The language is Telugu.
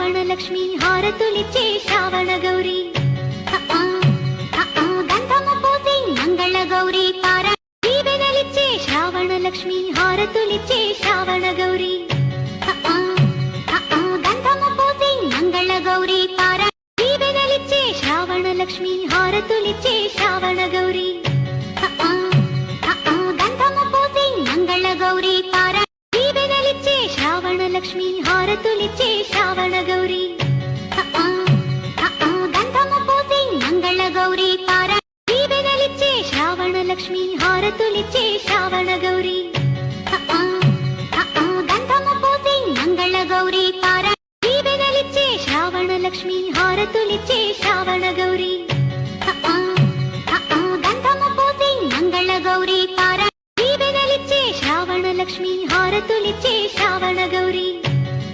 శ్రావణలక్ష్మి హారతులిచ్చే శ్రావణ గౌరీ గంధము పూసి మంగళ గౌరీ పారా దీవెనలిచ్చే శ్రావణలక్ష్మి హారతులిచ్చే శ్రావణ గౌరీ గంధము పూసి మంగళ గౌరీ పారా దీవెనలిచ్చే శ్రావణలక్ష్మి హారతులిచ్చే శ్రావణ గౌరీ గంధము పూసి మంగళ గౌరీ పారా దీవెనలిచ్చే శ్రావణలక్ష్మి హారతులిచ్చే శ్రావణ గౌరీ గంధము పూసి మంగళ గౌరీ పారా దీవెనలిచ్చే శ్రావణలక్ష్మి హారతులిచ్చే శ్రావణ గౌరీ గంధము పూసి మంగళ గౌరీ పారా దీవెనలిచ్చే శ్రావణలక్ష్మి హారతులిచ్చే శ్రావణ గౌరీ